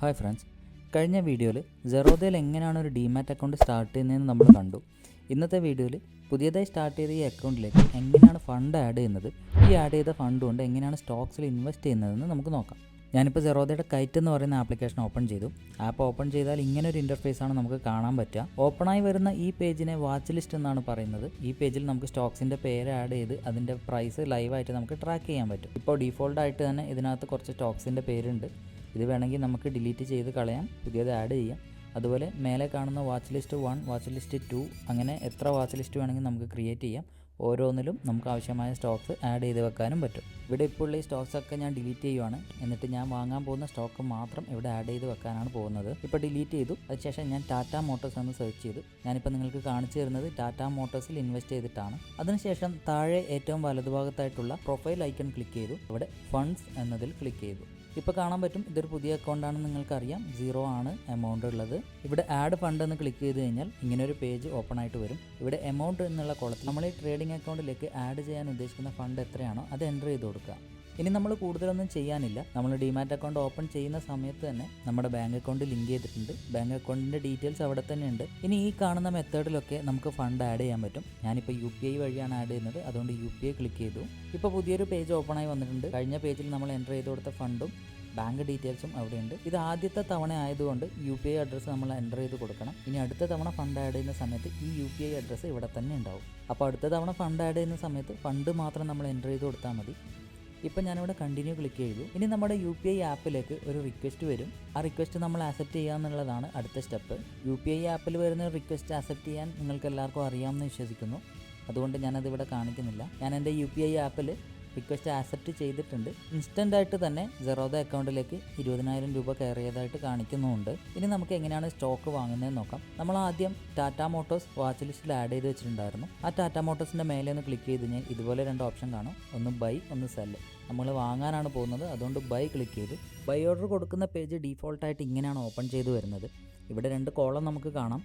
Hi friends, കഴിഞ്ഞ വീഡിയോയിൽ സെറോദയിൽ എങ്ങനെയാണ് ഒരു ഡിമാറ്റ് അക്കൗണ്ട് സ്റ്റാർട്ട് ചെയ്യുന്നതെന്ന് നമ്മൾ കണ്ടു. ഇന്നത്തെ വീഡിയോയിൽ പുതിയതായി സ്റ്റാർട്ട് ചെയ്ത ഈ അക്കൗണ്ടിലേക്ക് എങ്ങനെയാണ് ഫണ്ട് ആഡ് ചെയ്യുന്നത്, ഈ ആഡ് ചെയ്ത ഫണ്ട് കൊണ്ട് എങ്ങനെയാണ് സ്റ്റോക്സിൽ ഇൻവെസ്റ്റ് ചെയ്യുന്നതെന്ന് നമുക്ക് നോക്കാം. ഞാനിപ്പോൾ സെറോദയുടെ കൈറ്റ് എന്ന് പറയുന്ന ആപ്ലിക്കേഷൻ ഓപ്പൺ ചെയ്തു. ആപ്പ് ഓപ്പൺ ചെയ്താൽ ഇങ്ങനെ ഒരു ഇൻ്റർഫേസാണ് നമുക്ക് കാണാൻ പറ്റുക. ഓപ്പണായി വരുന്ന ഈ പേജിനെ വാച്ച് ലിസ്റ്റ് എന്നാണ് പറയുന്നത്. ഈ പേജിൽ നമുക്ക് സ്റ്റോക്സിൻ്റെ പേര് ആഡ് ചെയ്ത് അതിൻ്റെ പ്രൈസ് ലൈവായിട്ട് നമുക്ക് ട്രാക്ക് ചെയ്യാൻ പറ്റും. ഇപ്പോൾ ഡീഫോൾട്ടായിട്ട് തന്നെ ഇതിനകത്ത് കുറച്ച് സ്റ്റോക്സിൻ്റെ പേരുണ്ട്. ഇത് വേണമെങ്കിൽ നമുക്ക് ഡിലീറ്റ് ചെയ്ത് കളയാം, പുതിയത് ആഡ് ചെയ്യാം. അതുപോലെ മേലെ കാണുന്ന വാച്ച് ലിസ്റ്റ് 1, വാച്ച് ലിസ്റ്റ് 2, അങ്ങനെ എത്ര വാച്ച് ലിസ്റ്റ് വേണമെങ്കിൽ നമുക്ക് ക്രിയേറ്റ് ചെയ്യാം. ഓരോന്നിലും നമുക്ക് ആവശ്യമായ സ്റ്റോക്സ് ആഡ് ചെയ്ത് വെക്കാനും പറ്റും. ഇവിടെ ഇപ്പോൾ ഉള്ള ഈ സ്റ്റോക്സൊക്കെ ഞാൻ ഡിലീറ്റ് ചെയ്യുവാണ്. എന്നിട്ട് ഞാൻ വാങ്ങാൻ പോകുന്ന സ്റ്റോക്ക് മാത്രം ഇവിടെ ആഡ് ചെയ്ത് വെക്കാനാണ് പോകുന്നത്. ഇപ്പോൾ ഡിലീറ്റ് ചെയ്തു. അതിനുശേഷം ഞാൻ ടാറ്റ മോട്ടോഴ്സ് എന്ന് സെർച്ച് ചെയ്തു. ഞാനിപ്പോൾ നിങ്ങൾക്ക് കാണിച്ചു തരുന്നത് ടാറ്റ മോട്ടോഴ്സിൽ ഇൻവെസ്റ്റ് ചെയ്തിട്ടാണ്. അതിനുശേഷം താഴെ ഏറ്റവും വലതുഭാഗത്തായിട്ടുള്ള പ്രൊഫൈൽ ഐക്കൺ ക്ലിക്ക് ചെയ്തു. ഇവിടെ ഫണ്ട്സ് എന്നതിൽ ക്ലിക്ക് ചെയ്തു. ഇപ്പോൾ കാണാൻ പറ്റും, ഇതൊരു പുതിയ അക്കൗണ്ടാണെന്ന് നിങ്ങൾക്കറിയാം. 0 ആണ് എമൗണ്ട് ഉള്ളത്. ഇവിടെ ആഡ് ഫണ്ട് എന്ന് ക്ലിക്ക് ചെയ്ത് കഴിഞ്ഞാൽ ഇങ്ങനെ ഒരു പേജ് ഓപ്പൺ ആയിട്ട് വരും. ഇവിടെ എമൗണ്ട് എന്നുള്ള കോളത്തിൽ നമ്മൾ ഈ ട്രേഡിംഗ് അക്കൗണ്ടിലേക്ക് ആഡ് ചെയ്യാൻ ഉദ്ദേശിക്കുന്ന ഫണ്ട് എത്രയാണോ അത് എൻ്റർ ചെയ്ത് കൊടുക്കുക. ഇനി നമ്മൾ കൂടുതലൊന്നും ചെയ്യാനില്ല. നമ്മൾ ഡിമാറ്റ് അക്കൗണ്ട് ഓപ്പൺ ചെയ്യുന്ന സമയത്ത് തന്നെ നമ്മുടെ ബാങ്ക് അക്കൗണ്ട് ലിങ്ക് ചെയ്തിട്ടുണ്ട്. ബാങ്ക് അക്കൗണ്ടിൻ്റെ ഡീറ്റെയിൽസ് അവിടെ തന്നെ ഉണ്ട്. ഇനി ഈ കാണുന്ന മെത്തേഡിലൊക്കെ നമുക്ക് ഫണ്ട് ആഡ് ചെയ്യാൻ പറ്റും. ഞാനിപ്പോൾ UPI വഴിയാണ് ആഡ് ചെയ്യുന്നത്, അതുകൊണ്ട് UPI ക്ലിക്ക് ചെയ്തു. ഇപ്പോൾ പുതിയൊരു പേജ് ഓപ്പണായി വന്നിട്ടുണ്ട്. കഴിഞ്ഞ പേജിൽ നമ്മൾ എൻ്റർ ചെയ്ത് കൊടുത്ത ഫണ്ടും ബാങ്ക് ഡീറ്റെയിൽസും അവിടെയുണ്ട്. ഇത് ആദ്യത്തെ തവണ ആയതുകൊണ്ട് UPI അഡ്രസ്സ് നമ്മൾ എൻ്റർ ചെയ്ത് കൊടുക്കണം. ഇനി അടുത്ത തവണ ഫണ്ട് ആഡ് ചെയ്യുന്ന സമയത്ത് ഈ UPI അഡ്രസ്സ് ഇവിടെ തന്നെ ഉണ്ടാവും. അപ്പോൾ അടുത്ത തവണ ഫണ്ട് ആഡ് ചെയ്യുന്ന സമയത്ത് ഫണ്ട് മാത്രം നമ്മൾ എൻ്റർ ചെയ്ത് കൊടുത്താൽ മതി. ഇപ്പോൾ ഞാനിവിടെ കണ്ടിന്യൂ ക്ലിക്ക് ചെയ്തു. ഇനി നമ്മുടെ UPI ആപ്പിലേക്ക് ഒരു റിക്വസ്റ്റ് വരും. ആ റിക്വസ്റ്റ് നമ്മൾ ആക്സെപ്റ്റ് ചെയ്യുക എന്നുള്ളതാണ് അടുത്ത സ്റ്റെപ്പ്. UPI ആപ്പിൽ വരുന്ന റിക്വസ്റ്റ് ആക്സെപ്റ്റ് ചെയ്യാൻ നിങ്ങൾക്ക് എല്ലാവർക്കും അറിയാമെന്ന് വിശ്വസിക്കുന്നു. അതുകൊണ്ട് ഞാനതിവിടെ കാണിക്കുന്നില്ല. ഞാൻ എൻ്റെ UPI ആപ്പിൽ റിക്വസ്റ്റ് ആക്സെപ്റ്റ് ചെയ്തിട്ടുണ്ട്. ഇൻസ്റ്റൻ്റ് ആയിട്ട് തന്നെ സെറോദ അക്കൗണ്ടിലേക്ക് 20,000 രൂപ കയറിയതായിട്ട് കാണിക്കുന്നുമുണ്ട്. ഇനി നമുക്ക് എങ്ങനെയാണ് സ്റ്റോക്ക് വാങ്ങുന്നതെന്ന് നോക്കാം. നമ്മൾ ആദ്യം ടാറ്റ മോട്ടോഴ്സ് വാച്ച് ലിസ്റ്റിൽ ആഡ് ചെയ്ത് വെച്ചിട്ടുണ്ടായിരുന്നു. ആ ടാറ്റ മോട്ടോഴ്സിൻ്റെ മേലെ ഒന്ന് ക്ലിക്ക് ചെയ്ത് കഴിഞ്ഞാൽ ഇതുപോലെ 2 ഓപ്ഷൻ കാണും. ഒന്ന് ബൈ, ഒന്ന് സെല്ല്. നമ്മൾ വാങ്ങാനാണ് പോകുന്നത്, അതുകൊണ്ട് ബൈ ക്ലിക്ക് ചെയ്തു. ബൈ ഓർഡർ കൊടുക്കുന്ന പേജ് ഡീഫോൾട്ടായിട്ട് ഇങ്ങനെയാണ് ഓപ്പൺ ചെയ്ത് വരുന്നത്. ഇവിടെ 2 കോളം നമുക്ക് കാണാം.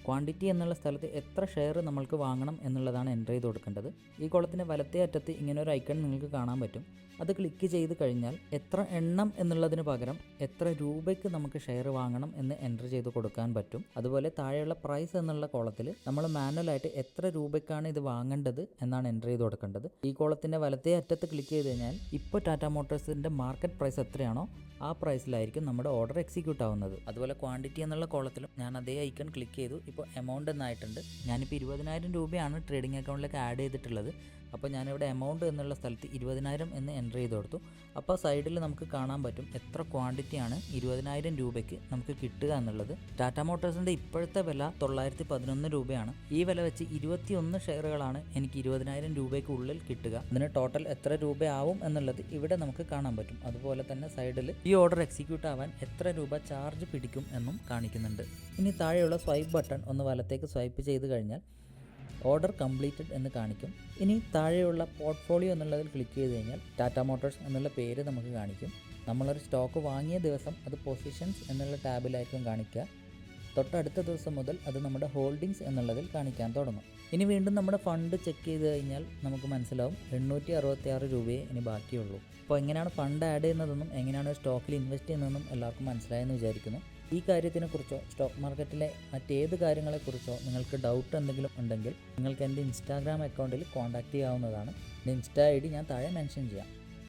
ക്വാണ്ടിറ്റി എന്നുള്ള സ്ഥലത്ത് എത്ര ഷെയർ നമ്മൾക്ക് വാങ്ങണം എന്നുള്ളതാണ് എൻ്റർ ചെയ്ത് കൊടുക്കേണ്ടത്. ഈ കോളത്തിൻ്റെ വലത്തേ അറ്റത്ത് ഇങ്ങനെ ഒരു ഐക്കൺ നിങ്ങൾക്ക് കാണാൻ പറ്റും. അത് ക്ലിക്ക് ചെയ്ത് കഴിഞ്ഞാൽ എത്ര എണ്ണം എന്നുള്ളതിന് പകരം എത്ര രൂപയ്ക്ക് നമുക്ക് ഷെയർ വാങ്ങണം എന്ന് എൻ്റർ ചെയ്ത് കൊടുക്കാൻ പറ്റും. അതുപോലെ താഴെയുള്ള പ്രൈസ് എന്നുള്ള കോളത്തിൽ നമ്മൾ മാനുവലായിട്ട് എത്ര രൂപയ്ക്കാണ് ഇത് വാങ്ങേണ്ടത് എന്നാണ് എൻ്റർ ചെയ്ത് കൊടുക്കേണ്ടത്. ഈ കോളത്തിൻ്റെ വലത്തേ അറ്റത്ത് ക്ലിക്ക് ചെയ്ത് കഴിഞ്ഞാൽ ഇപ്പോൾ ടാറ്റ മോട്ടോഴ്സിൻ്റെ മാർക്കറ്റ് പ്രൈസ് എത്രയാണോ ആ പ്രൈസിലായിരിക്കും നമ്മുടെ ഓർഡർ എക്സിക്യൂട്ട് ആവുന്നത്. അതുപോലെ ക്വാണ്ടിറ്റി എന്നുള്ള കോളത്തിലും ഞാൻ അതേ ഐക്കൺ ക്ലിക്ക് ചെയ്തു. ഇപ്പോൾ എമൗണ്ട് എന്നായിട്ടുണ്ട്. ഞാനിപ്പോൾ 20,000 രൂപയാണ് ട്രേഡിംഗ് അക്കൗണ്ടിലേക്ക് ആഡ് ചെയ്തിട്ടുള്ളത്. അപ്പോൾ ഞാനിവിടെ എമൗണ്ട് എന്നുള്ള സ്ഥലത്ത് 20,000 എന്ന് എൻ്റർ ചെയ്ത് കൊടുത്തു. അപ്പോൾ സൈഡിൽ നമുക്ക് കാണാൻ പറ്റും എത്ര ക്വാണ്ടിറ്റിയാണ് 20,000 രൂപയ്ക്ക് നമുക്ക് കിട്ടുക എന്നുള്ളത്. ടാറ്റ മോട്ടോഴ്സിൻ്റെ ഇപ്പോഴത്തെ വില 911 രൂപയാണ്. ഈ വില വെച്ച് 21 ഷെയറുകളാണ് എനിക്ക് 20,000 രൂപയ്ക്ക് ഉള്ളിൽ കിട്ടുക. അതിന് ടോട്ടൽ എത്ര രൂപയാവും എന്നുള്ളത് ഇവിടെ നമുക്ക് കാണാൻ പറ്റും. അതുപോലെ തന്നെ സൈഡിൽ ഈ ഓർഡർ എക്സിക്യൂട്ട് ആവാൻ എത്ര രൂപ ചാർജ് പിടിക്കും എന്നും കാണിക്കുന്നുണ്ട്. ഇനി താഴെയുള്ള സ്വൈപ്പ് ബട്ടൺ ഒന്ന് വലത്തേക്ക് സ്വൈപ്പ് ചെയ്ത് കഴിഞ്ഞാൽ ഓർഡർ കംപ്ലീറ്റഡ് എന്ന് കാണിക്കും. ഇനി താഴെയുള്ള പോർട്ട്ഫോളിയോ എന്നുള്ളതിൽ ക്ലിക്ക് ചെയ്ത് കഴിഞ്ഞാൽ ടാറ്റ മോട്ടോഴ്സ് എന്നുള്ള പേര് നമുക്ക് കാണിക്കും. നമ്മളൊരു സ്റ്റോക്ക് വാങ്ങിയ ദിവസം അത് പൊസിഷൻസ് എന്നുള്ള ടാബിലായിരിക്കും കാണിക്കുക. തൊട്ടടുത്ത ദിവസം മുതൽ അത് നമ്മുടെ ഹോൾഡിങ്സ് എന്നുള്ളതിൽ കാണിക്കാൻ തുടങ്ങും. ഇനി വീണ്ടും നമ്മുടെ ഫണ്ട് ചെക്ക് ചെയ്ത് കഴിഞ്ഞാൽ നമുക്ക് മനസ്സിലാവും 866 രൂപയെ ഇനി ബാക്കിയുള്ളൂ. അപ്പോൾ എങ്ങനെയാണ് ഫണ്ട് ആഡ് ചെയ്യുന്നതെന്നും എങ്ങനെയാണ് സ്റ്റോക്കിൽ ഇൻവെസ്റ്റ് ചെയ്യുന്നതെന്നും എല്ലാവർക്കും മനസ്സിലായെന്ന് വിചാരിക്കുന്നു. ഈ കാര്യത്തിനെക്കുറിച്ചോ സ്റ്റോക്ക് മാർക്കറ്റിലെ മറ്റേത് കാര്യങ്ങളെക്കുറിച്ചോ നിങ്ങൾക്ക് ഡൗട്ട് എന്തെങ്കിലും ഉണ്ടെങ്കിൽ നിങ്ങൾക്ക് എൻ്റെ ഇൻസ്റ്റാഗ്രാം അക്കൗണ്ടിൽ കോൺടാക്റ്റ് ചെയ്യാവുന്നതാണ്. എൻ്റെ ഇൻസ്റ്റാ ID ഞാൻ താഴെ മെൻഷൻ ചെയ്യാം.